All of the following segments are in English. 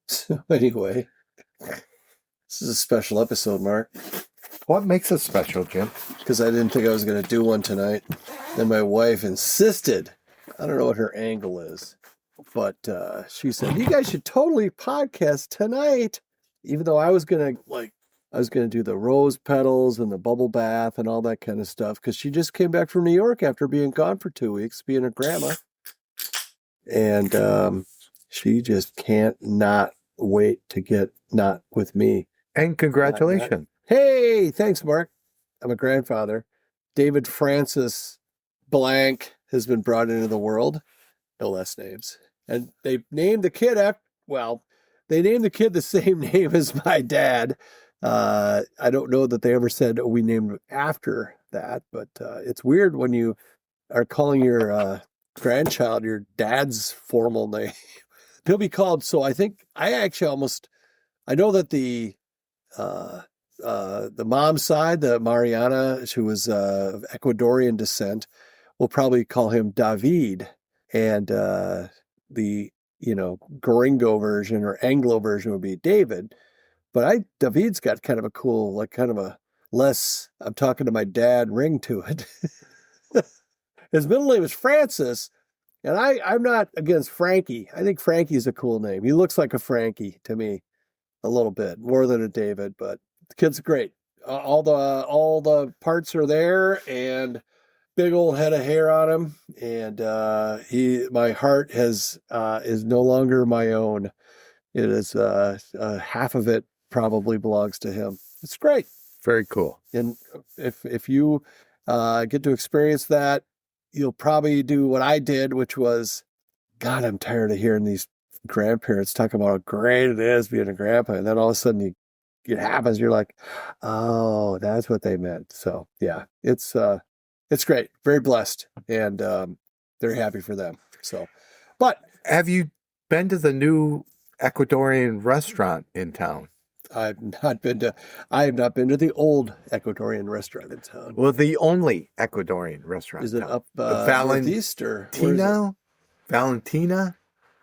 So anyway, this is a special episode, Mark. What makes it special, Jim? Because I didn't think I was going to do one tonight. Then my wife insisted. I don't know what her angle is, but she said, you guys should totally podcast tonight. Even though I was going to do the rose petals and the bubble bath and all that kind of stuff. Because she just came back from New York after being gone for 2 weeks, being a grandma. And she just can't not wait to get not with me. And congratulations. Hey, thanks, Mark. I'm a grandfather. David Francis Blank has been brought into the world. No less names. And they named the kid they named the kid the same name as my dad. I don't know that they ever said we named him after that, but it's weird when you are calling your grandchild your dad's formal name. He'll be called. So I know that the mom's side, the Mariana, who was of Ecuadorian descent, will probably call him David, and the Gringo version or Anglo version would be David. But David's got kind of a cool, kind of a less, I'm talking to my dad ring to it. His middle name is Francis, and I'm not against Frankie. I think Frankie's a cool name. He looks like a Frankie to me, a little bit more than a David, but the kid's great. All the parts are there, and big old head of hair on him, and my heart is no longer my own. It is half of it probably belongs to him. It's great. Very cool. And if you get to experience that, you'll probably do what I did, which was, God, I'm tired of hearing these grandparents talking about how great it is being a grandpa, and then all of a sudden it happens. You're like, oh, that's what they meant. So yeah, it's great. Very blessed, and very happy for them. So, but have you been to the new Ecuadorian restaurant in town? I have not been to the old Ecuadorian restaurant in town. Well, the only Ecuadorian restaurant. Is it up northeast or Valentina?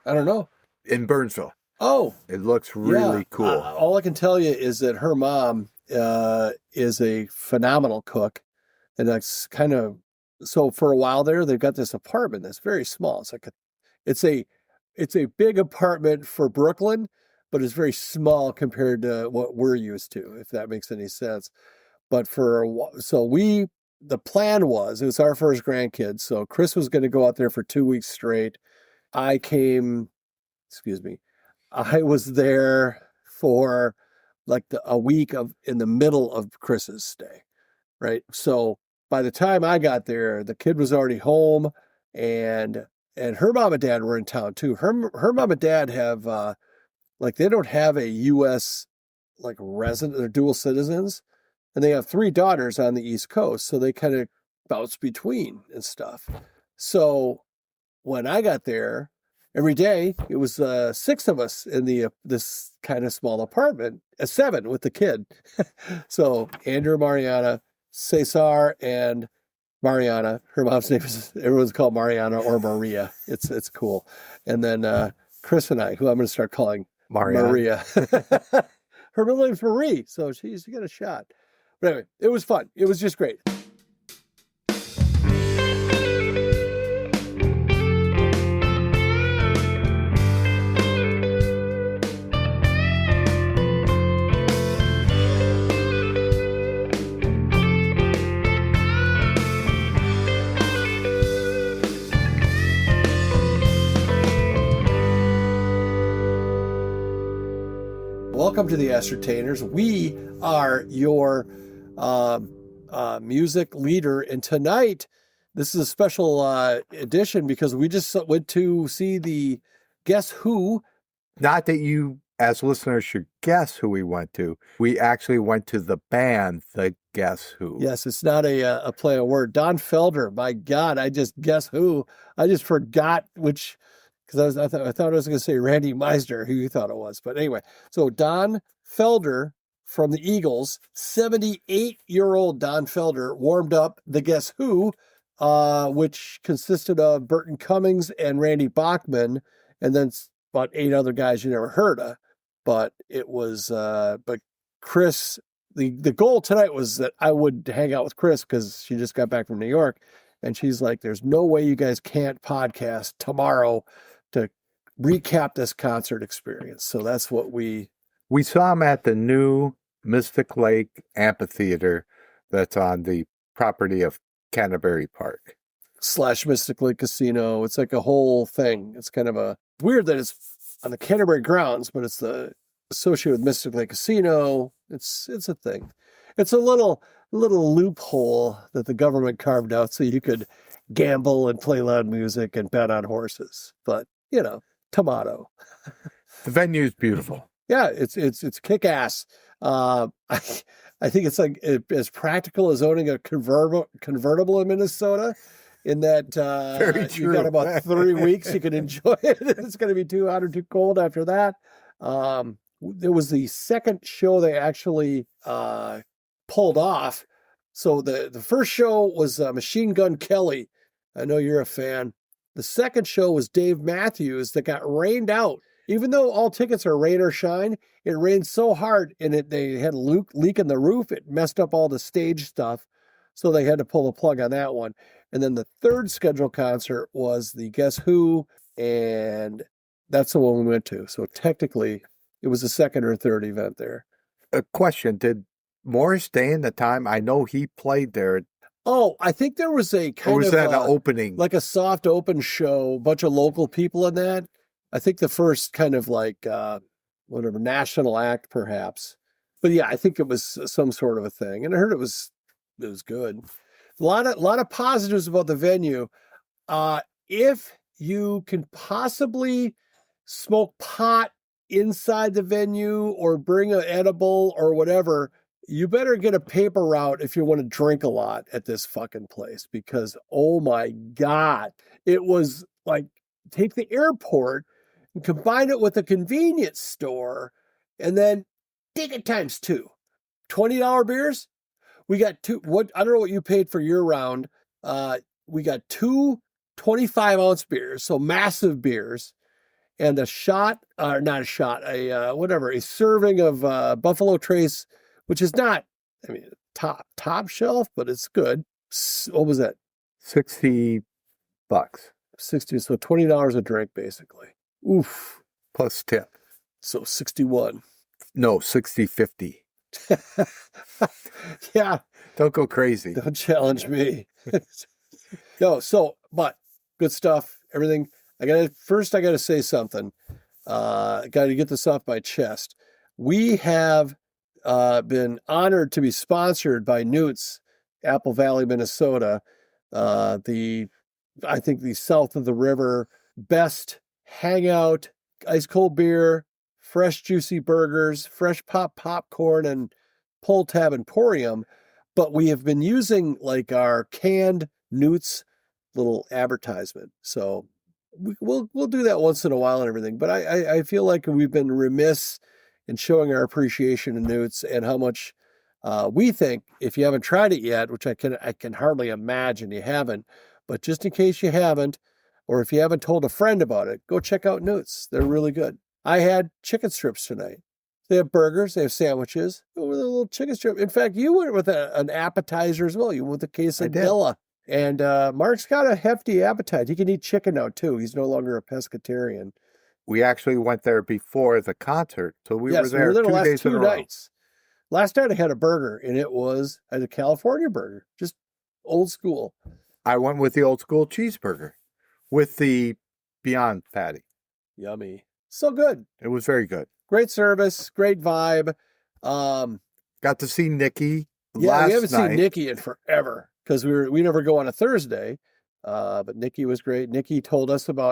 I don't know. In Burnsville. Oh, it looks really cool. All I can tell you is that her mom is a phenomenal cook, and that's kind of so. For a while there, they've got this apartment that's very small. It's a big apartment for Brooklyn, but it's very small compared to what we're used to, if that makes any sense. But the plan was, it was our first grandkid, so Chris was going to go out there for 2 weeks straight. I was there for a week in the middle of Chris's stay, right? So by the time I got there, the kid was already home, and her mom and dad were in town too. Her mom and dad have they don't have a U.S. resident, they're dual citizens, and they have 3 daughters on the East Coast, so they kind of bounce between and stuff. So when I got there, every day it was 6 of us in this kind of small apartment, 7 with the kid. So Andrew, Mariana, Cesar, and Mariana. Her mom's name everyone's called Mariana or Maria. It's cool. And then Chris and I, who I'm going to start calling Maria. Her middle name's Marie, so she's got a shot. But anyway, it was fun. It was just great. Welcome to the Ascertainers. We are your music leader, and tonight this is a special edition because we just went to see the Guess Who. Not that you, as listeners, should guess who we went to. We actually went to the band, the Guess Who. Yes, it's not a play on word. Don Felder. My God, I just guess who. I just forgot which. Because I thought I was going to say Randy Meisner, who you thought it was. But anyway, so Don Felder from the Eagles, 78-year-old Don Felder, warmed up the Guess Who, which consisted of Burton Cummings and Randy Bachman, and then about 8 other guys you never heard of. but it was, but Chris, the goal tonight was that I would hang out with Chris because she just got back from New York. And she's like, there's no way you guys can't podcast tomorrow to recap this concert experience. So that's what we saw him at the new Mystic Lake Amphitheater that's on the property of Canterbury Park. / Mystic Lake Casino. It's like a whole thing. It's kind of a weird that it's on the Canterbury grounds, but it's associated with Mystic Lake Casino. It's a thing. It's a little loophole that the government carved out so you could gamble and play loud music and bet on horses. But, tomato. The venue's beautiful. Yeah, it's kick-ass. I think it's like as practical as owning a convertible in Minnesota, in that you got about 3 weeks you can enjoy it. It's going to be too hot or too cold after that. There was the second show they actually pulled off. So the first show was Machine Gun Kelly. I know you're a fan. The second show was Dave Matthews that got rained out. Even though all tickets are rain or shine, it rained so hard and they had a leak in the roof. It messed up all the stage stuff. So they had to pull the plug on that one. And then the third scheduled concert was the Guess Who, and that's the one we went to. So technically, it was the second or third event there. A question, did Morris stay in the time? I know he played there. Oh, I think there was a kind was of that an opening? Like a soft open show, a bunch of local people in that. I think the first kind of like whatever national act perhaps. But yeah, I think it was some sort of a thing. And I heard it was good. A lot of positives about the venue. If you can possibly smoke pot inside the venue or bring an edible or whatever, you better get a paper route if you want to drink a lot at this fucking place, because oh my God, it was like take the airport and combine it with a convenience store and then take it times two. $20 beers. We got two. I don't know what you paid for your round. We got two 25-ounce beers, so massive beers, and a shot, or not a shot, a serving of Buffalo Trace, which is not, top shelf, but it's good. What was that? $60. 60, so $20 a drink, basically. Oof. Plus tip. So 61. No, 60-50. Yeah. Don't go crazy. Don't challenge me. No, but good stuff. Everything. I got to say something. Got to get this off my chest. We have been honored to be sponsored by Newt's, Apple Valley, Minnesota. I think the south of the river, best hangout, ice cold beer, fresh juicy burgers, fresh popcorn, and pull tab emporium. But we have been using like our canned Newt's little advertisement. So we'll do that once in a while and everything. But I feel like we've been remiss in showing our appreciation to Newt's and how much we think, if you haven't tried it yet, which I can hardly imagine you haven't, but just in case you haven't, or if you haven't told a friend about it, go check out Newt's. They're really good. I had chicken strips tonight. They have burgers. They have sandwiches. Go with a little chicken strip. In fact, you went with an appetizer as well. You went with a quesadilla. And Mark's got a hefty appetite. He can eat chicken now, too. He's no longer a pescatarian. We actually went there before the concert. So we were there the 2 last days 2 in a row. nights. Last night I had a burger, and I had a California burger. Just old school. I went with the old school cheeseburger with the Beyond patty. Yummy. So good. It was very good. Great service, great vibe. Got to see Nikki we last haven't night. seen Nikki in forever because we never go on a Thursday. But Nikki was great. Nikki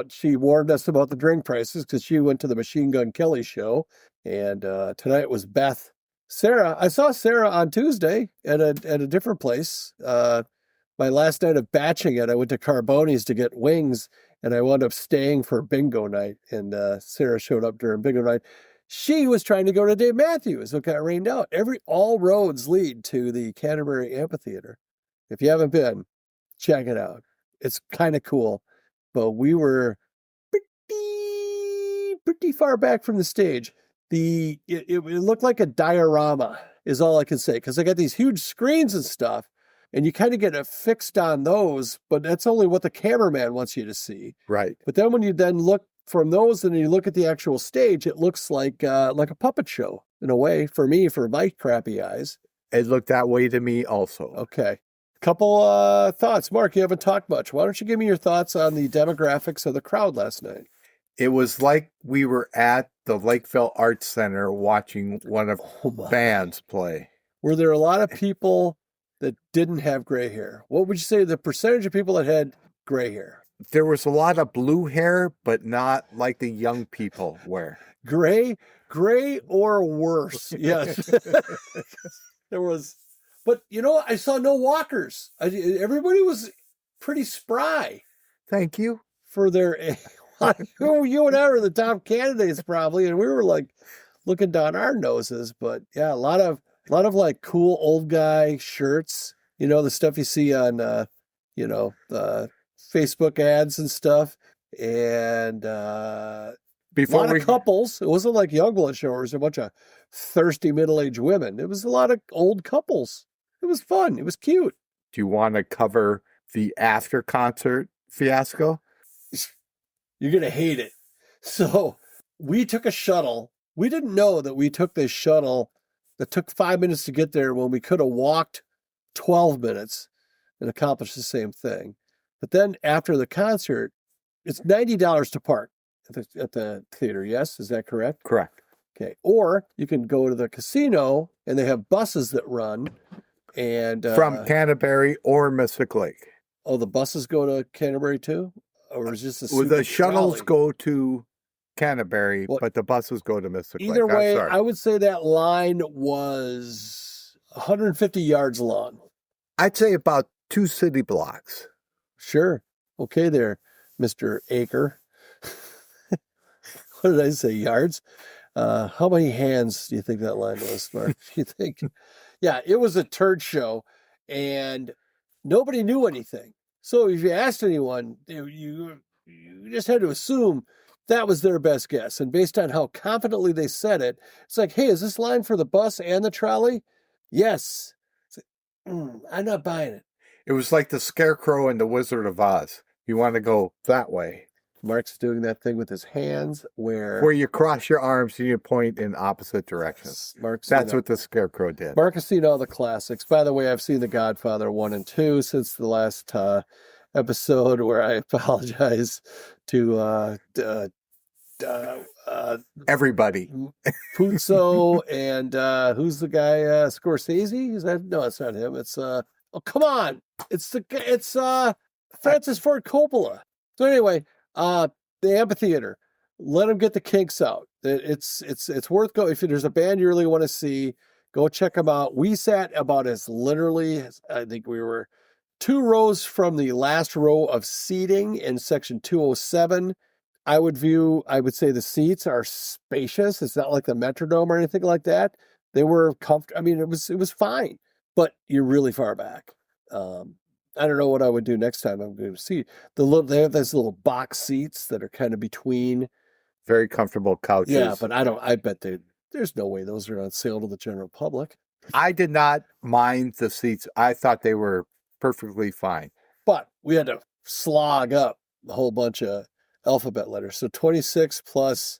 she warned us about the drink prices because she went to the Machine Gun Kelly show. And tonight was Beth. Sarah, I saw Sarah on Tuesday at a different place. My last night of batching it, I went to Carboni's to get wings, and I wound up staying for bingo night. And Sarah showed up during bingo night. She was trying to go to Dave Matthews. It got rained out. All roads lead to the Canterbury Amphitheater. If you haven't been, check it out. It's kind of cool. But we were pretty far back from the stage. it looked like a diorama is all I can say, because they got these huge screens and stuff, and you kind of get fixed on those, but that's only what the cameraman wants you to see. Right. But then when you then look from those and you look at the actual stage, it looks like a puppet show in a way for me, for my crappy eyes. It looked that way to me also. Okay. Couple thoughts. Mark, you haven't talked much. Why don't you give me your thoughts on the demographics of the crowd last night? It was like we were at the Lakeville Arts Center watching one of bands play. Were there a lot of people that didn't have gray hair? What would you say the percentage of people that had gray hair? There was a lot of blue hair, but not like the young people wear. Gray or worse. Yes. There was, but I saw no walkers. Everybody was pretty spry. Thank you. For their, you and I were the top candidates probably, and we were like looking down our noses. But yeah, a lot of like cool old guy shirts. The stuff you see on, the Facebook ads and stuff. And a lot of couples. It wasn't like Youngblood show. It was a bunch of thirsty middle-aged women. It was a lot of old couples. It was fun. It was cute. Do you want to cover the after concert fiasco? You're going to hate it. So we took a shuttle. We didn't know that we took this shuttle that took 5 minutes to get there when we could have walked 12 minutes and accomplished the same thing. But then after the concert, it's $90 to park at the theater. Yes, is that correct? Correct. Okay. Or you can go to the casino and they have buses that run. And from Canterbury or Mystic Lake. Oh, the buses go to Canterbury too? Or is just the shuttles go to Canterbury, but the buses go to Mystic Lake. Either way, I would say that line was 150 yards long. I'd say about 2 city blocks. Sure. Okay there, Mr. Acre. What did I say? Yards? How many hands do you think that line was, Mark? You think? Yeah, it was a turd show, and nobody knew anything. So if you asked anyone, you just had to assume that was their best guess. And based on how confidently they said it, it's like, hey, is this line for the bus and the trolley? Yes. I'm not buying it. It was like the Scarecrow and the Wizard of Oz. You want to go that way. Mark's doing that thing with his hands where you cross your arms and you point in opposite directions. That's what the Scarecrow did. Mark has seen all the classics. By the way, I've seen The Godfather 1 and 2 since the last episode where I apologize to everybody. Puzo and who's the guy? Scorsese? Is that? No, it's not him. It's oh, come on. It's Francis Ford Coppola. So anyway, the Amphitheater. Let them get the kinks out. It's worth going. If there's a band you really want to see, go check them out. We sat about as literally, I think we were 2 rows from the last row of seating in section 207. I would say the seats are spacious. It's not like the Metrodome or anything like that. They were comfortable. I mean, it was fine, but you're really far back. I don't know what I would do next time I'm going to see they have those little box seats that are kind of between. Very comfortable couches. Yeah, but I bet there's no way those are on sale to the general public. I did not mind the seats. I thought they were perfectly fine. But we had to slog up a whole bunch of alphabet letters. So 26 plus.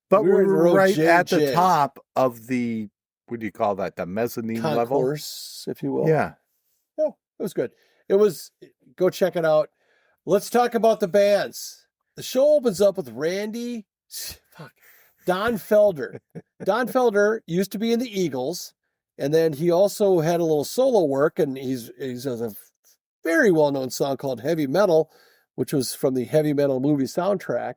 But we were right at the top of the, what do you call that? The mezzanine level? Concourse, if you will. Yeah. Yeah, it was good. Go check it out. Let's talk about the bands. The show opens up with Don Felder. Don Felder used to be in the Eagles, and then he also had a little solo work, and he's has a very well-known song called Heavy Metal, which was from the Heavy Metal movie soundtrack,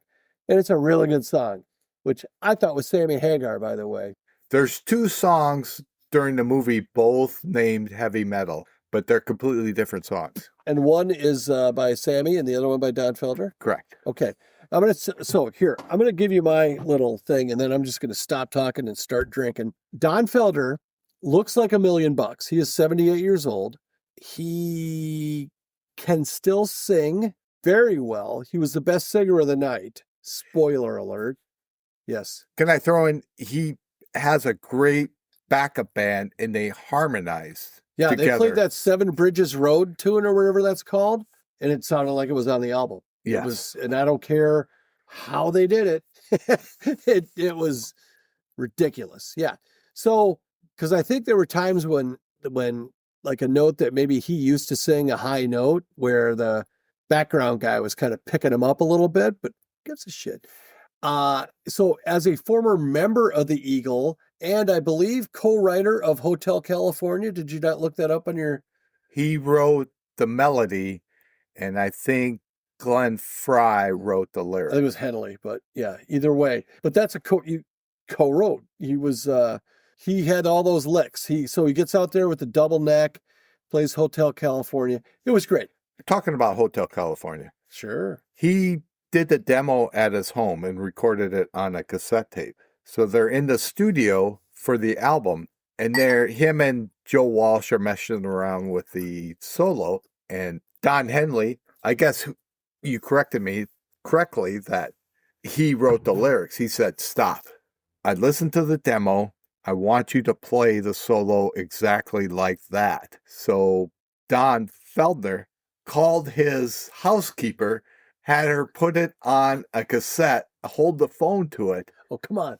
and it's a really good song, which I thought was Sammy Hagar, by the way. There's 2 songs during the movie, both named Heavy Metal, but they're completely different songs. And one is by Sammy and the other one by Don Felder? Correct. Okay. I'm going to give you my little thing, and then I'm just going to stop talking and start drinking. Don Felder looks like $1 million. He is 78 years old. He can still sing very well. He was the best singer of the night. Spoiler alert. Yes. Can I throw in, he has a great backup band, and they harmonize Yeah, together. they played that Seven Bridges Road tune or whatever that's called, and it sounded like it was on the album. Yes. It was, and I don't care how they did it. it was ridiculous. Yeah. So, because I think there were times when like a note that maybe he used to sing a high note where the background guy was kind of picking him up a little bit, but gives a shit. So as a former member of the Eagle and I believe co-writer of Hotel California, did you not look that up on your? He wrote the melody, and I think Glenn Fry wrote the I lyrics. think it was Henley, but yeah, either way. But that's you co-wrote. He was he had all those licks. So he gets out there with the double neck, plays Hotel California. It was great. Talking about Hotel California. Sure. He did the demo at his home and recorded it on a cassette tape. So they're in the studio for the album, and him and Joe Walsh are messing around with the solo, and Don Henley, I guess you corrected me correctly that he wrote the lyrics. He said, "Stop. I listened to the demo. I want you to play the solo exactly like that." So Don Felder called his housekeeper, had her put it on a cassette, hold the phone to it. Oh, come on.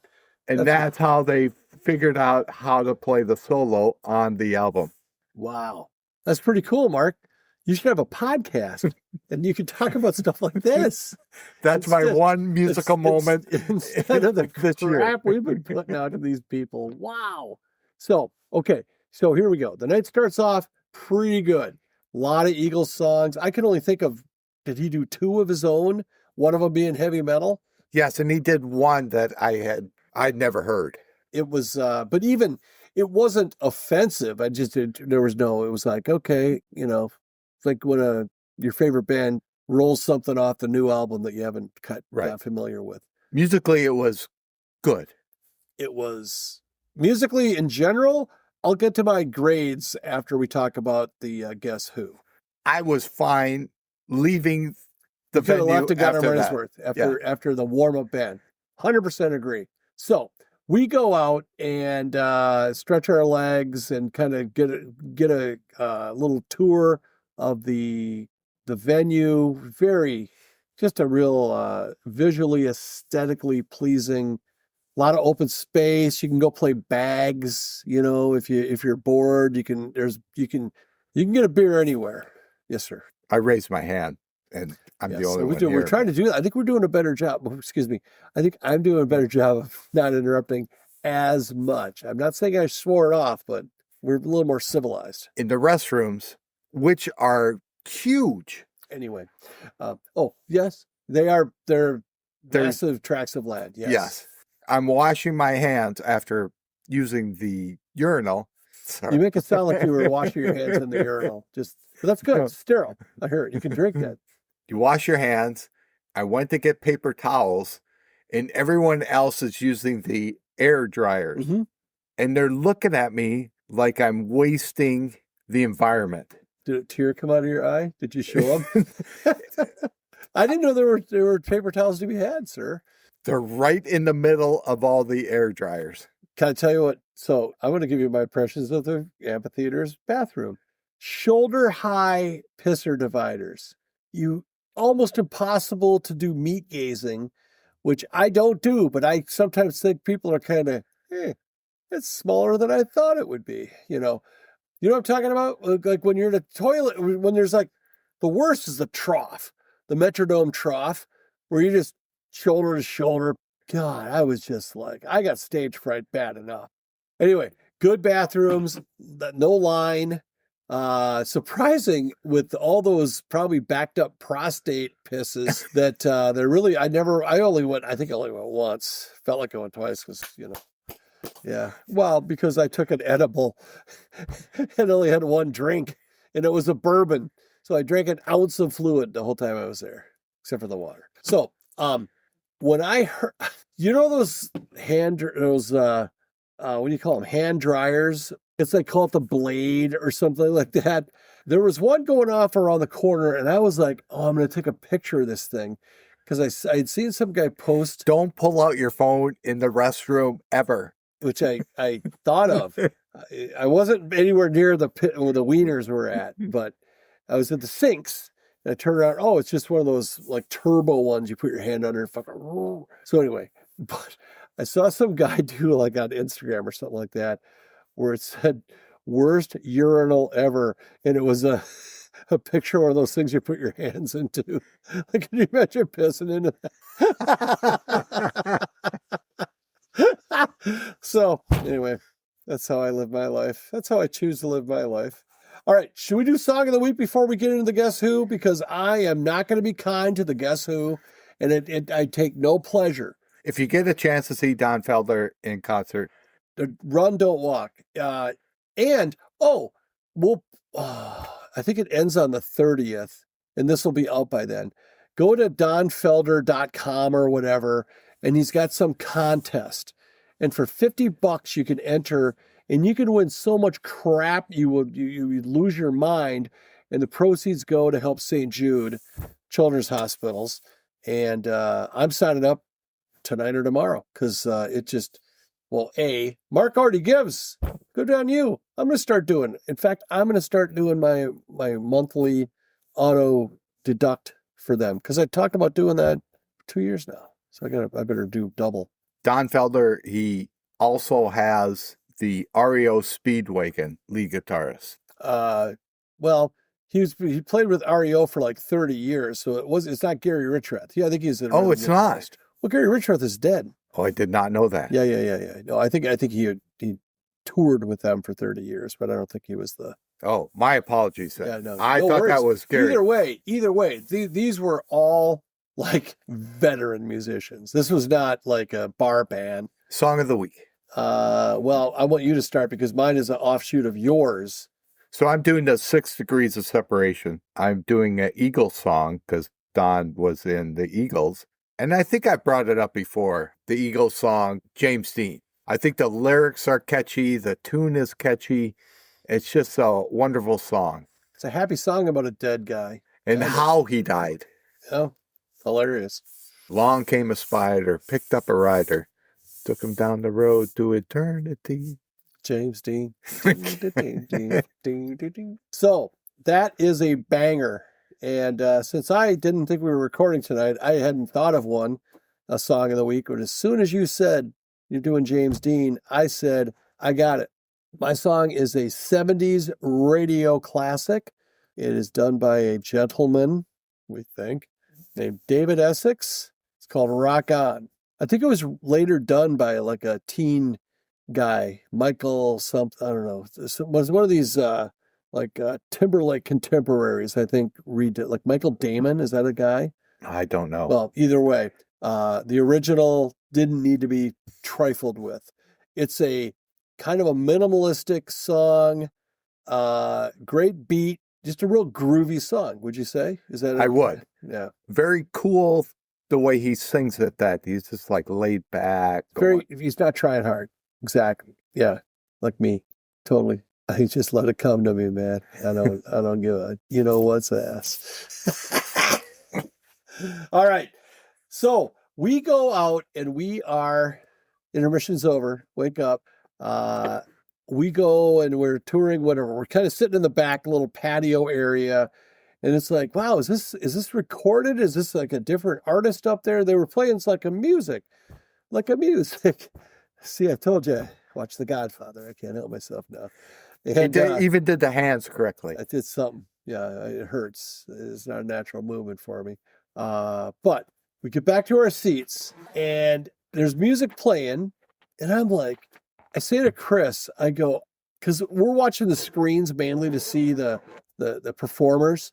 And that's how they figured out how to play the solo on the album. Wow. That's pretty cool, Mark. You should have a podcast and you can talk about stuff like this. That's my one musical moment instead of the this year. crap we've been putting out to these people. Wow. So, okay. So here we go. The night starts off pretty good. A lot of Eagles songs. I can only think of, did he do 2 of his own? One of them being heavy metal? Yes, and he did one that I'd never heard. It was, but even, it wasn't offensive. It was like, okay, it's like when your favorite band rolls something off the new album that you haven't got familiar with. Musically, it was good. It was, musically in general, I'll get to my grades after we talk about the Guess Who. I was fine leaving the venue left to after that. After the warm-up band. 100% agree. So we go out and stretch our legs and kind of get a little tour of the venue. Just a real visually, aesthetically pleasing. A lot of open space. You can go play bags. If you're bored, you can get a beer anywhere. Yes, sir. I raised my hand, and I'm the only one here. We're trying to do that. I think we're doing a better job. Excuse me. I think I'm doing a better job of not interrupting as much. I'm not saying I swore it off, but we're a little more civilized. In the restrooms, which are huge. Anyway. Yes, they are. They're massive tracts of land. Yes. I'm washing my hands after using the urinal. Sorry. You make it sound like you were washing your hands in the urinal. But that's good. It's sterile. I heard you can drink that. You wash your hands. I went to get paper towels, and everyone else is using the air dryers. Mm-hmm. And they're looking at me like I'm wasting the environment. Did a tear come out of your eye? Did you show them? I didn't know there were paper towels to be had, sir. They're right in the middle of all the air dryers. Can I tell you what? So I'm going to give you my impressions of the Amphitheater's bathroom. Shoulder-high pisser dividers. Almost impossible to do meat gazing, which I don't do, but I sometimes think people are kind of, it's smaller than I thought it would be. You know what I'm talking about? Like when you're in a toilet, when there's like, the worst is the trough, the Metrodome trough, where you're just shoulder to shoulder. God, I was just like, I got stage fright bad enough. Anyway, good bathrooms, no line. Surprising with all those probably backed up prostate pisses that they're really, I only went once. Felt like I went twice because, yeah. Well, because I took an edible and only had one drink, and it was a bourbon. So I drank an ounce of fluid the whole time I was there, except for the water. So, when I heard, those what do you call them? Hand dryers. It's like call it the Blade or something like that. There was one going off around the corner, and I was like, "Oh, I'm going to take a picture of this thing," because I'd seen some guy post. Don't pull out your phone in the restroom ever. which I thought of. I wasn't anywhere near the pit where the wieners were at, but I was at the sinks. And I turned around. Oh, it's just one of those like turbo ones. You put your hand under and fucking. So anyway, but I saw some guy do like on Instagram or something like that, where it said worst urinal ever, and it was a picture of one of those things you put your hands into. Like, can you imagine pissing into that? So anyway, that's how I live my life. That's how I choose to live my life. All right, should we do Song of the Week before we get into the Guess Who? Because I am not going to be kind to the Guess Who, and I take no pleasure. If you get a chance to see Don Felder in concert, run, don't walk. I think it ends on the 30th, and this will be out by then. Go to donfelder.com or whatever, and he's got some contest. And for $50, you can enter, and you can win so much crap you would lose your mind. And the proceeds go to help St. Jude Children's Hospitals. And I'm signing up tonight or tomorrow because Mark already gives. Good on you. I'm going to start doing. In fact, I'm going to start doing my monthly auto deduct for them because I talked about doing that 2 years now. So I better do double. Don Felder, he also has the REO Speedwagon lead guitarist. He played with REO for like 30 years, so it's not Gary Richrath. Yeah, I think he's an it's not. Well, Gary Richrath is dead. Oh, I did not know that. Yeah. No, I think he toured with them for 30 years, but I don't think he was the. Oh, my apologies. Yeah, no, I thought that was Gary. Either way, these were all like veteran musicians. This was not like a bar band. Song of the Week. Well, I want you to start because mine is an offshoot of yours. So I'm doing the 6 Degrees of Separation. I'm doing an Eagles song because Don was in the Eagles. And I think I brought it up before, the Eagles song, James Dean. I think the lyrics are catchy. The tune is catchy. It's just a wonderful song. It's a happy song about a dead guy. And how he died. Oh, hilarious. Long came a spider, picked up a rider, took him down the road to eternity. James Dean. So that is a banger. And since I didn't think we were recording tonight, I hadn't thought of a song of the week. But as soon as you said you're doing James Dean, I said, I got it. My song is a 70s radio classic. It is done by a gentleman, we think, named David Essex. It's called Rock On. I think it was later done by like a teen guy, Michael something, I don't know. It was one of these Timberlake contemporaries, I think, read it. Like Michael Damon, is that a guy? I don't know. Well, either way, the original didn't need to be trifled with. It's a kind of a minimalistic song, great beat, just a real groovy song, would you say? Is that? I would. Yeah. Very cool the way he sings it, that he's just like laid back. He's not trying hard. Exactly. Yeah. Like me. Totally. I just let it come to me, man. I don't give a what's ass. All right. So we go out and intermission's over. Wake up. We go and we're touring, whatever. We're kind of sitting in the back little patio area. And it's like, wow, is this recorded? Is this like a different artist up there? They were playing like a music. See, I told you, watch The Godfather. I can't help myself now. And, even did the hands correctly. I did something. Yeah, it hurts. It's not a natural movement for me. But we get back to our seats and there's music playing. And I'm like, I say to Chris, I go, because we're watching the screens mainly to see the performers,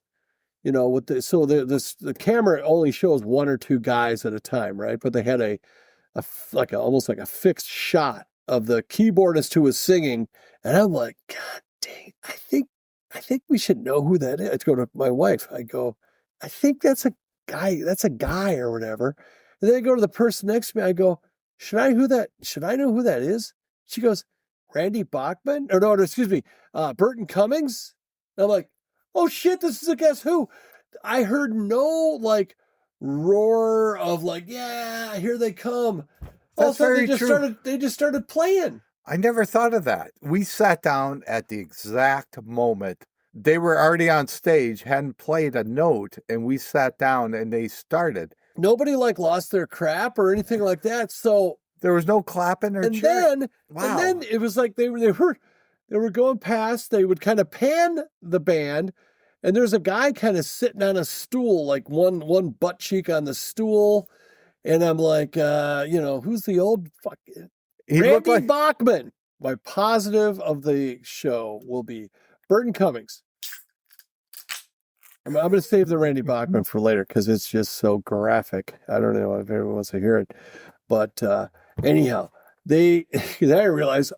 the camera only shows one or two guys at a time, right? But they had almost like a fixed shot of the keyboardist who was singing, and I'm like, God dang, I think we should know who that is. I go to my wife, I go, I think that's a guy or whatever. And then I go to the person next to me, I go, should I know who that is? She goes, Randy Bachman? Or no, excuse me, Burton Cummings? And I'm like, oh shit, this is a Guess Who. I heard no like roar of like, yeah, here they come. That's very true. They just started playing. I never thought of that. We sat down at the exact moment. They were already on stage, hadn't played a note, and we sat down and they started. Nobody lost their crap or anything like that. So there was no clapping or cheering. And then it was like they were going past. They would kind of pan the band, and there's a guy kind of sitting on a stool, like one butt cheek on the stool, and I'm like, who's the old fucking Randy Bachman? My positive of the show will be Burton Cummings. I'm going to save the Randy Bachman for later because it's just so graphic. I don't know if everyone wants to hear it. But anyhow, I realized,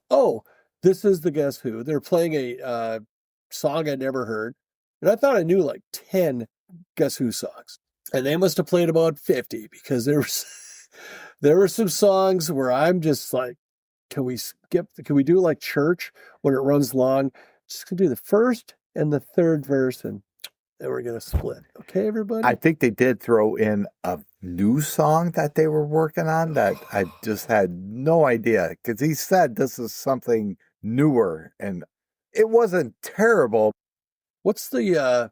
this is the Guess Who. They're playing a song I never heard. And I thought I knew like 10 Guess Who songs. And they must have played about 50 because there were some songs where I'm just like, can we do like church when it runs long? Just gonna do the first and the third verse and then we're going to split. Okay, everybody? I think they did throw in a new song that they were working on that I just had no idea. Because he said this is something newer. And it wasn't terrible. What's the...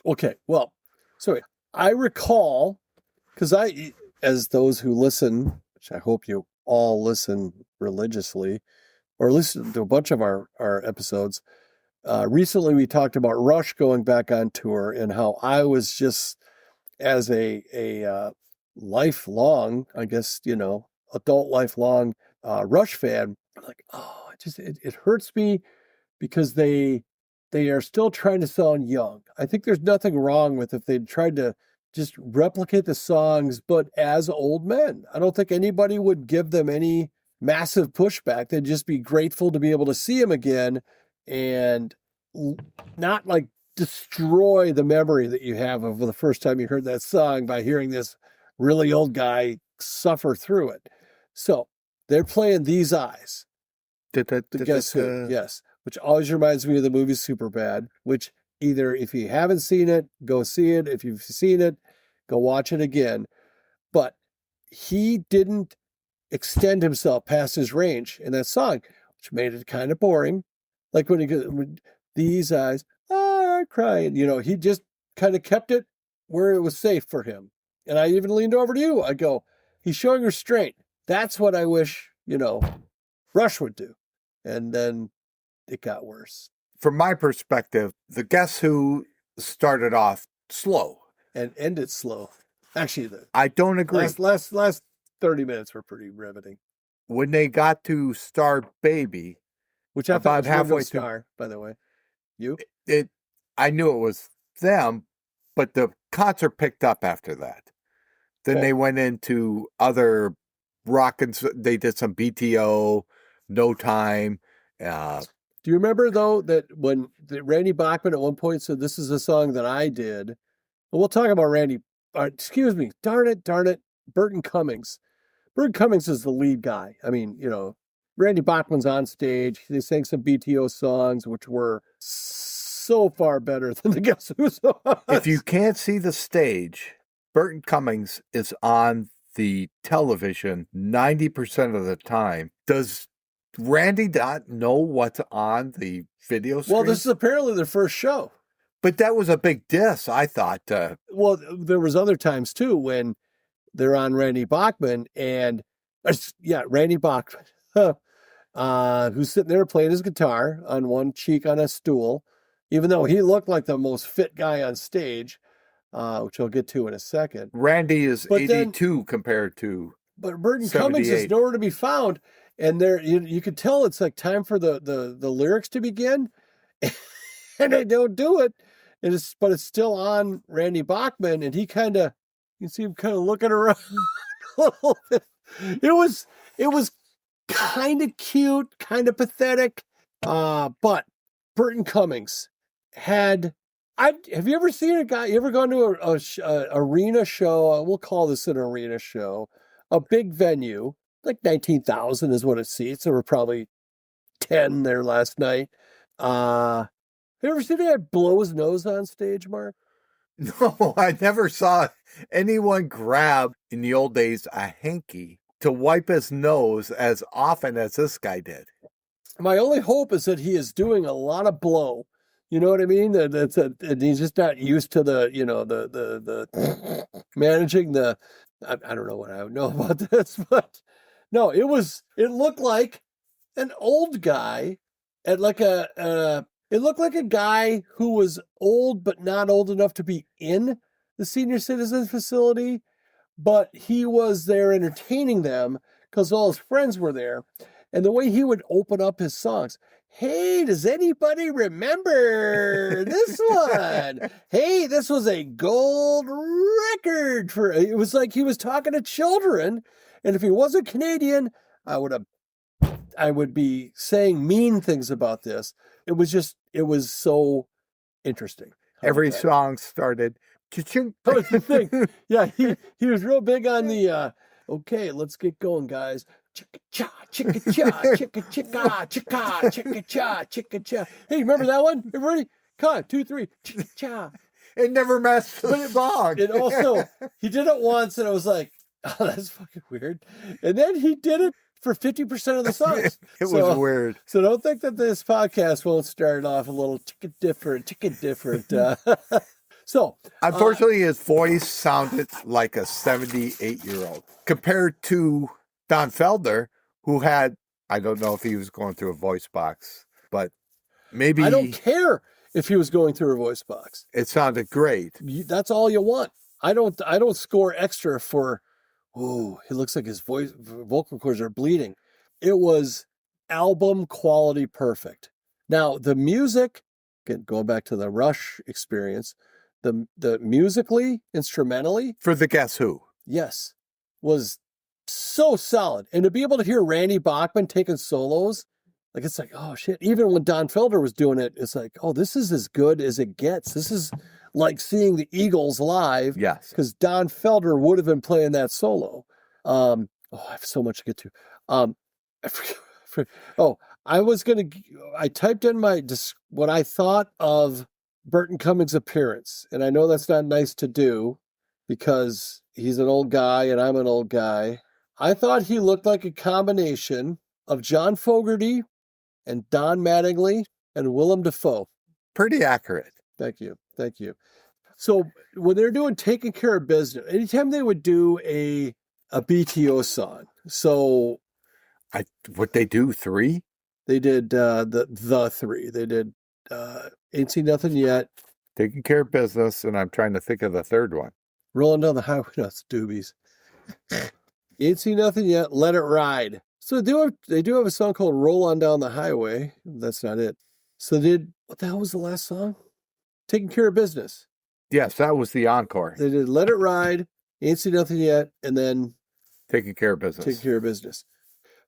okay, well, so I recall... Because as those who listen, which I hope you all listen religiously, or listen to a bunch of our episodes... recently, we talked about Rush going back on tour and how I was just, as a lifelong, I guess, adult lifelong Rush fan, like, it hurts me because they are still trying to sound young. I think there's nothing wrong with if they tried to just replicate the songs, but as old men. I don't think anybody would give them any massive pushback. They'd just be grateful to be able to see them again and not like destroy the memory that you have of the first time you heard that song by hearing this really old guy suffer through it. So they're playing These Eyes. Guess Who? Yes. Which always reminds me of the movie Superbad, which either if you haven't seen it, go see it. If you've seen it, go watch it again. But he didn't extend himself past his range in that song, which made it kind of boring. Like when These Eyes are crying, he just kind of kept it where it was safe for him. And I even leaned over to you. I go, he's showing restraint. That's what I wish, Rush would do. And then it got worse. From my perspective, the Guess Who started off slow. And ended slow. Actually, I don't agree. Last 30 minutes were pretty riveting. When they got to Star Baby, which I thought was halfway Star, by the way. I knew it was them, but the concert picked up after that. Then they went into other rock and they did some BTO, No Time. Do you remember though that when Randy Bachman at one point said, "This is a song that I did"? Well, we'll talk about Randy. Excuse me, darn it, Burton Cummings. Burton Cummings is the lead guy. I mean, Randy Bachman's on stage. They sang some BTO songs, which were so far better than the Guess Who songs. If you can't see the stage, Burton Cummings is on the television 90% of the time. Does Randy not know what's on the video screen? Well, this is apparently their first show. But that was a big diss, I thought. Well, there was other times, too, when they're on Randy Bachman and... Randy Bachman. Who's sitting there playing his guitar on one cheek on a stool, even though he looked like the most fit guy on stage, which I'll get to in a second. Randy is 82 compared to... But Burton Cummings is nowhere to be found, and there you could tell it's like time for the lyrics to begin, and they don't do it. But it's still on Randy Bachman, and you can see him kind of looking around a little bit. It was kind of cute, kind of pathetic. But Burton Cummings have you ever seen a guy, you ever gone to a arena show? We'll call this an arena show, a big venue, like 19,000 is what it seats. There were probably 10 there last night. Have you ever seen a guy blow his nose on stage, Mark? No, I never saw anyone grab, in the old days, a hanky to wipe his nose as often as this guy did. My only hope is that he is doing a lot of blow. You know what I mean? And he's just not used to the managing the. I don't know what I know about this, but no, it looked like an old guy at like it looked like a guy who was old but not old enough to be in the senior citizen facility, but he was there entertaining them because all his friends were there. And the way he would open up his songs, hey, does anybody remember this one? Hey, this was a gold record for, it was like he was talking to children. And if he wasn't Canadian, I would be saying mean things about this. It was so interesting. Every song started. That was the thing. Yeah, he was real big on the, okay, let's get going, guys. Chicka-cha, chicka-cha, chicka-chicka, chicka, chicka-cha, chicka-cha. Hey, remember that one? Everybody? Come on, 2, 3, chicka-cha. It never matched the song. And also, he did it once, and I was like, oh, that's fucking weird. And then he did it for 50% of the songs. It was weird. So don't think that this podcast won't start off a little chicken different. So, unfortunately, his voice sounded like a 78-year-old compared to Don Felder, who had, I don't know if he was going through a voice box, but maybe. I don't care if he was going through a voice box. It sounded great. That's all you want. I don't score extra for, oh, it looks like his vocal cords are bleeding. It was album quality perfect. Now, the music, again, going back to the Rush experience, the musically, instrumentally. For the Guess Who. Yes. Was so solid. And to be able to hear Randy Bachman taking solos, like it's like, oh shit. Even when Don Felder was doing it, it's like, oh, this is as good as it gets. This is like seeing the Eagles live. Yes. Because Don Felder would have been playing that solo. I have so much to get to. I typed in what I thought of Burton Cummings' appearance. And I know that's not nice to do because he's an old guy and I'm an old guy. I thought he looked like a combination of John Fogerty and Don Mattingly and Willem Dafoe. Pretty accurate. Thank you. So when they're doing Taking Care of Business, anytime they would do a BTO song, so what they do 3? They did the 3. They did Ain't Seen Nothing Yet, Taking Care of Business, and I'm trying to think of the third one. Rolling Down the Highway. No, it's Doobies. Ain't Seen Nothing Yet, Let It Ride. So they do have a song called Roll On Down the Highway. That's not it. So what the hell was the last song? Taking Care of Business. Yes, that was the encore. They did Let It Ride, Ain't Seen Nothing Yet, and then Taking Care of Business. Taking Care of Business.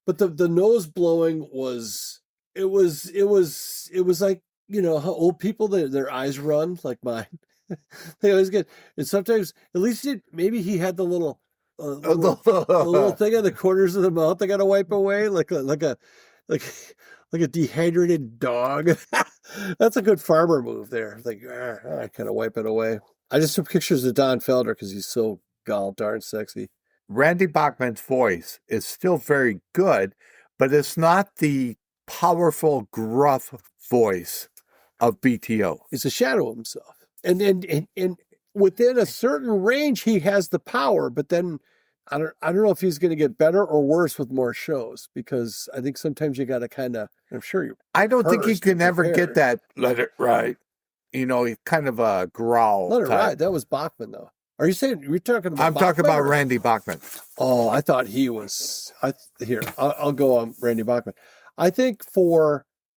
But the nose blowing was like, you know, how old people, their eyes run like mine. They always get, and sometimes at least maybe he had the little thing on the corners of the mouth they got to wipe away like a dehydrated dog. That's a good farmer move there. Like, I kind of wipe it away. I just took pictures of Don Felder because he's so gall darn sexy. Randy Bachman's voice is still very good, but it's not the powerful, gruff voice of BTO. It's a shadow of himself. And within a certain range, he has the power, but then I don't know if he's going to get better or worse with more shows, because I think sometimes you got to kind of, I'm sure you. I don't think he can ever get that, let it ride. You know, kind of a growl. Let it ride. That was Bachman, though. Are you saying you're talking about? I'm talking about Randy Bachman. Oh, I thought he was. I'll go on Randy Bachman. I think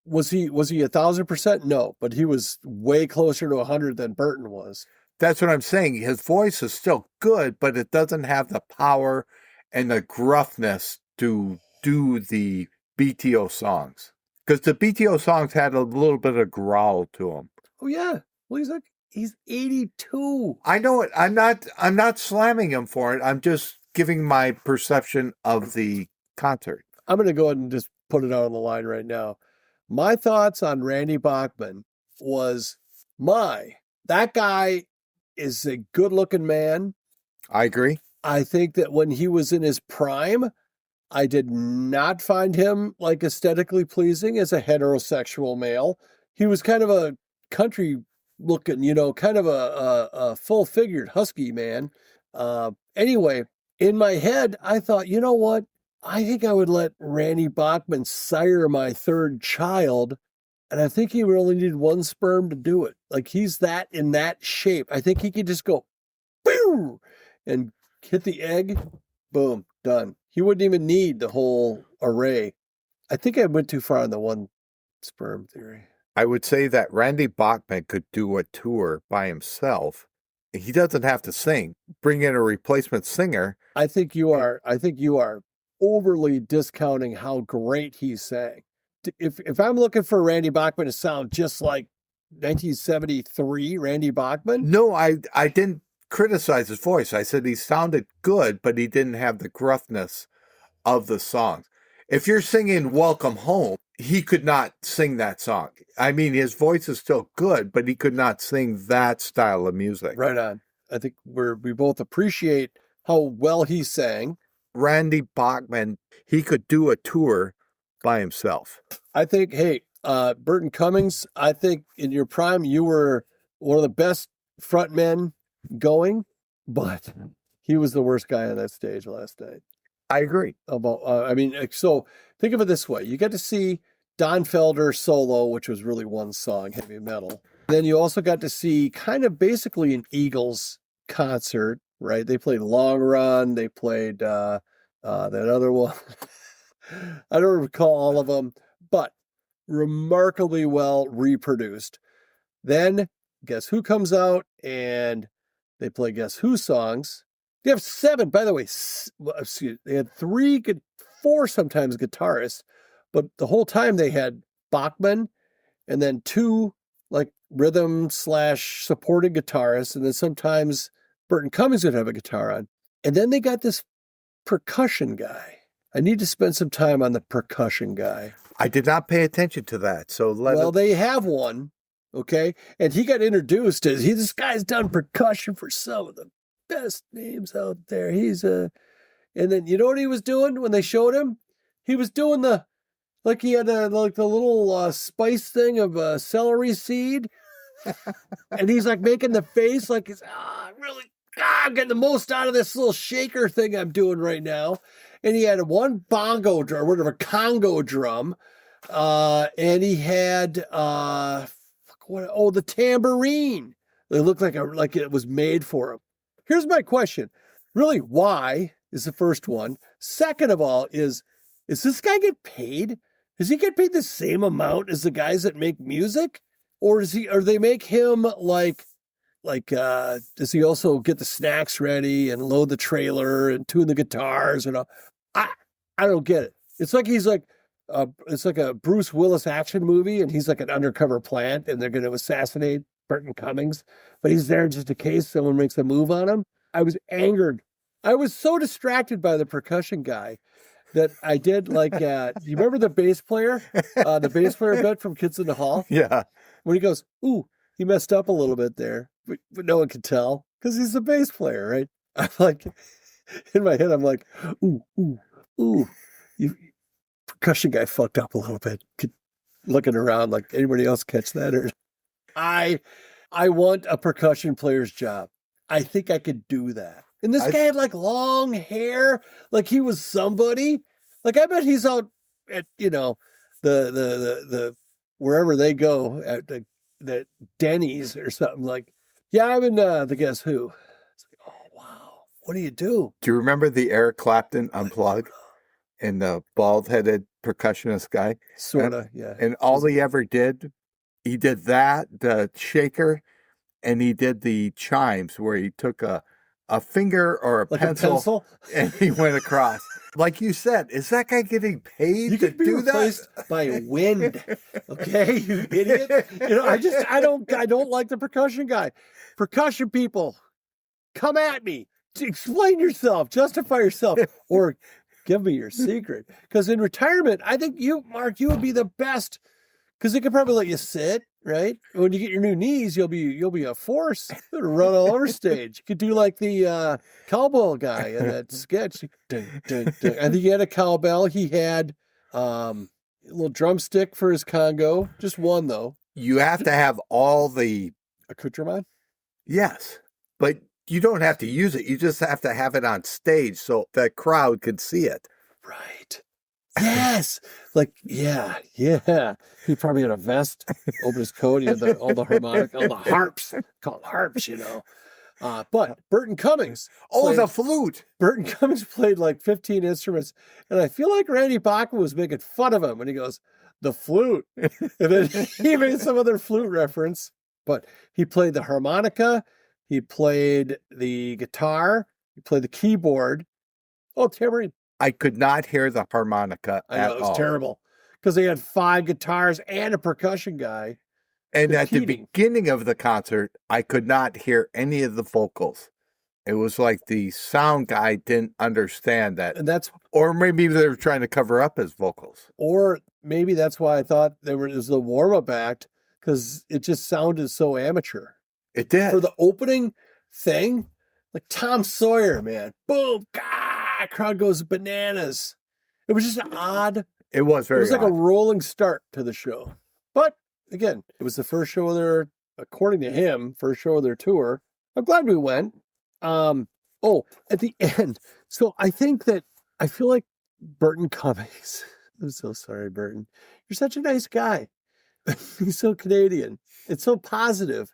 was he 1,000%? No, but he was way closer to 100 than Burton was. That's what I'm saying. His voice is still good, but it doesn't have the power and the gruffness to do the BTO songs. Because the BTO songs had a little bit of growl to them. Oh yeah. Well, he's 82. I know it. I'm not slamming him for it. I'm just giving my perception of the concert. I'm going to go ahead and just put it out on the line right now. My thoughts on Randy Bachman was, that guy is a good-looking man. I agree. I think that when he was in his prime, I did not find him like aesthetically pleasing as a heterosexual male. He was kind of a country looking, kind of a full figured husky man. Anyway, in my head, I thought, you know what? I think I would let Randy Bachman sire my third child. And I think he would only need one sperm to do it. Like he's that in that shape. I think he could just go, boom, and hit the egg. Boom, done. He wouldn't even need the whole array. I think I went too far on the one sperm theory. I would say that Randy Bachman could do a tour by himself. He doesn't have to sing. Bring in a replacement singer. I think you are overly discounting how great he sang. If I'm looking for Randy Bachman to sound just like 1973 Randy Bachman. No, I didn't criticize his voice. I said he sounded good, but he didn't have the gruffness of the songs. If you're singing Welcome Home, he could not sing that song. I mean, his voice is still good, but he could not sing that style of music. Right on. I think we both appreciate how well he sang. Randy Bachman, he could do a tour by himself. I think, hey, Burton Cummings, I think in your prime, you were one of the best frontmen going, but he was the worst guy on that stage last night. I agree. So think of it this way. You get to see Don Felder solo, which was really one song, heavy metal. Then you also got to see kind of basically an Eagles concert, right? They played Long Run. They played that other one. I don't recall all of them, but remarkably well reproduced. Then Guess Who comes out and they play Guess Who songs. They have 7, by the way. They had 4 sometimes guitarists, but the whole time they had Bachman and then 2 like rhythm / supporting guitarists, and then sometimes Burton Cummings would have a guitar on. And then they got this percussion guy. I need to spend some time on the percussion guy. I did not pay attention to that. They have one, okay? And he got introduced as this guy's done percussion for some of the best names out there. And then you know what he was doing when they showed him? He was doing he had the little spice thing of celery seed. And he's like making the face like it's I'm getting the most out of this little shaker thing I'm doing right now. And he had one bongo drum, whatever, Congo drum. And he had, the tambourine. It looked like it was made for him. Here's my question. Really, why is the first one? Second of all, is this guy get paid? Does he get paid the same amount as the guys that make music? Or they make him does he also get the snacks ready and load the trailer and tune the guitars and all? I don't get it. It's like it's like a Bruce Willis action movie, and he's like an undercover plant, and they're going to assassinate Burton Cummings, but he's there just in case someone makes a move on him. I was angered. I was so distracted by the percussion guy that I did do you remember the bass player? The bass player bit from Kids in the Hall? Yeah. When he goes, ooh, he messed up a little bit there, but no one could tell because he's the bass player, right? I'm like, in my head, I'm like, ooh, percussion guy fucked up a little bit. Looking around like anybody else catch that? Or I want a percussion player's job. I think I could do that. And this guy had long hair, like he was somebody. Like I bet he's out at the wherever they go at the Denny's or something like. Yeah, I'm in the Guess Who. It's like, oh wow, what do you do? Do you remember the Eric Clapton Unplugged and the bald-headed percussionist guy? Sorta, yeah. And all he ever did, he did that, the shaker, and he did the chimes where he took a finger or a pencil and he went across. Like you said, is that guy getting paid to do that? By wind. Okay, you idiot. I don't like the percussion guy. Percussion people, come at me. Explain yourself, justify yourself, or give me your secret. Because in retirement, I think you, Mark, you would be the best. Because they could probably let you sit, right? When you get your new knees, you'll be a force to run all over stage. You could do like the cowbell guy in that sketch. Dun, dun, dun. I think he had a cowbell. He had a little drumstick for his congo. Just one though. You have to have all the accoutrement. Yes, but you don't have to use it. You just have to have it on stage so the crowd could see it. Right. Yes. Like, yeah. He probably had a vest over his coat. He had all the harmonic, all the harps, called harps, But Burton Cummings. The flute. Burton Cummings played like 15 instruments. And I feel like Randy Bachman was making fun of him when he goes, the flute. And then he made some other flute reference. But he played the harmonica. He played the guitar. He played the keyboard. Oh, tambourine. I could not hear the harmonica at all. It was terrible because they had 5 guitars and a percussion guy. And at the beginning of the concert, I could not hear any of the vocals. It was like the sound guy didn't understand that. And or maybe they were trying to cover up his vocals. Or maybe that's why I thought it was the warm-up act, because it just sounded so amateur. It did. For the opening thing, like Tom Sawyer, man. Boom, crowd goes bananas. It was just odd. It was very odd. It was like a rolling start to the show. But again, it was the first show of their, according to him, first show of their tour. I'm glad we went. At the end. So I feel like Burton Cummings. I'm so sorry, Burton. You're such a nice guy. He's so Canadian. It's so positive.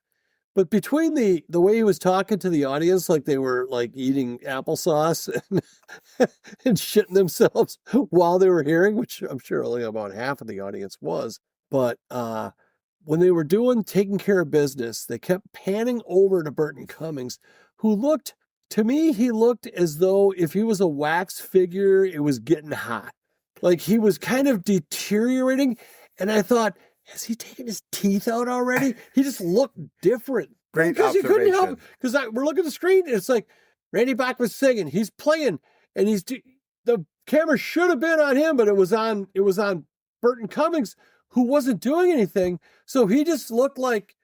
But between the way he was talking to the audience, like they were like eating applesauce and shitting themselves while they were hearing, which I'm sure only about half of the audience was. But when they were taking care of business, they kept panning over to Burton Cummings, who looked as though if he was a wax figure, it was getting hot. Like he was kind of deteriorating. And I thought, has he taken his teeth out already? He just looked different. Great because observation. You couldn't help, because we're looking at the screen, and it's like Randy Bachman's singing, he's playing, and the camera should have been on him, but it was on Burton Cummings, who wasn't doing anything. So he just looked like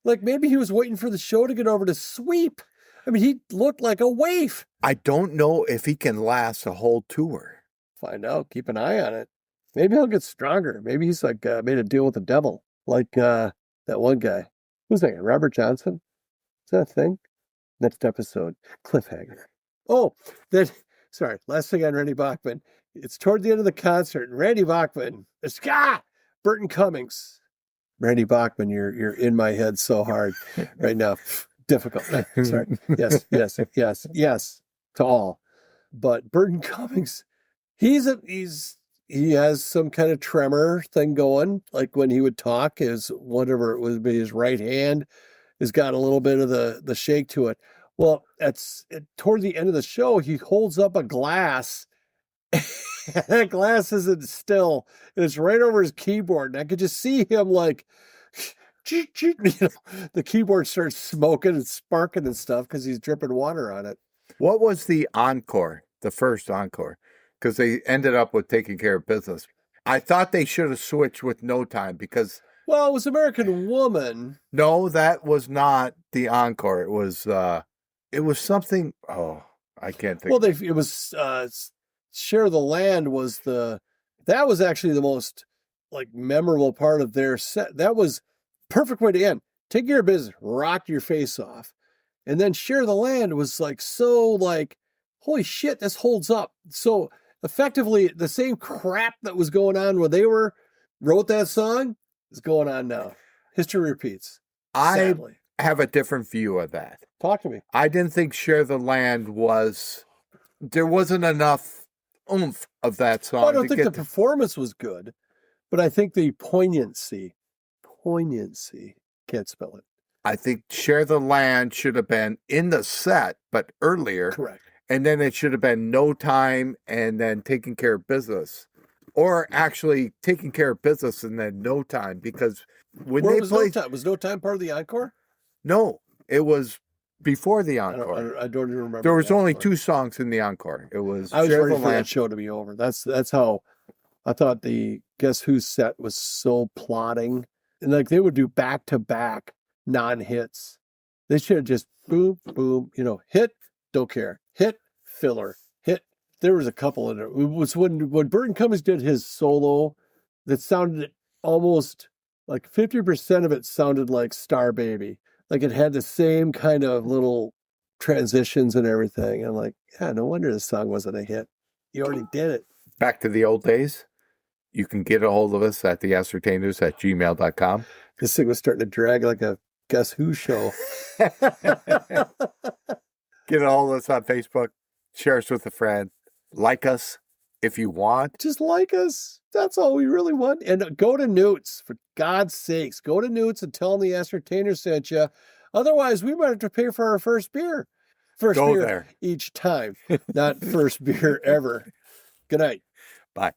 maybe he was waiting for the show to get over to sweep. I mean, he looked like a waif. I don't know if he can last a whole tour. Find out. Keep an eye on it. Maybe he'll get stronger. Maybe he's like made a deal with the devil, like that one guy. Who's that? Robert Johnson? Is that a thing? Next episode, cliffhanger. Sorry. Last thing on Randy Bachman. It's toward the end of the concert, and Randy Bachman, Burton Cummings. Randy Bachman, you're in my head so hard right now. Difficult. Sorry. Yes. To all, but Burton Cummings, he has some kind of tremor thing going. Like when he would talk, his right hand has got a little bit of the shake to it. Well, toward the end of the show, he holds up a glass. That glass isn't still, and it's right over his keyboard. And I could just see him like, the keyboard starts smoking and sparking and stuff because he's dripping water on it. What was the encore, the first encore? Because they ended up with Taking Care of Business. I thought they should have switched with No Time because... Well, it was American Woman. No, that was not the encore. It was something... Oh, I can't think. Well, it was... Share the Land was that was actually the most like memorable part of their set. That was perfect way to end. Take Care of Business, rock your face off. And then Share the Land was like, so like, holy shit, this holds up. So... effectively, the same crap that was going on when they wrote that song is going on now. History repeats. Sadly. I have a different view of that. Talk to me. I didn't think Share the Land there wasn't enough oomph of that song. I don't think the performance was good, but I think the poignancy, can't spell it. I think Share the Land should have been in the set, but earlier. Correct. And then it should have been No Time and then Taking Care of Business. Or actually Taking Care of Business and then No Time. Because when they played... No Time? Was No Time part of the encore? No, it was before the encore. I don't even remember. There was only 2 songs in the encore. It was... I was ready for that show to be over. That's how... I thought the Guess Who's set was so plotting. And like they would do back-to-back non-hits. They should have just boom, boom, hit, don't care. Hit, filler, hit. There was a couple in it. It was when Burton Cummings did his solo that sounded almost like 50% of it sounded like Star Baby. Like it had the same kind of little transitions and everything. I'm like, yeah, no wonder this song wasn't a hit. You already did it. Back to the old days. You can get a hold of us at the Ascertainers@gmail.com. This thing was starting to drag like a Guess Who show. Get a hold of us on Facebook. Share us with a friend. Like us if you want. Just like us. That's all we really want. And go to Newt's. For God's sakes, go to Newt's and tell them the Ascertainer sent you. Otherwise, we might have to pay for our first beer. First Go beer there. each time. Not first beer ever. Good night. Bye.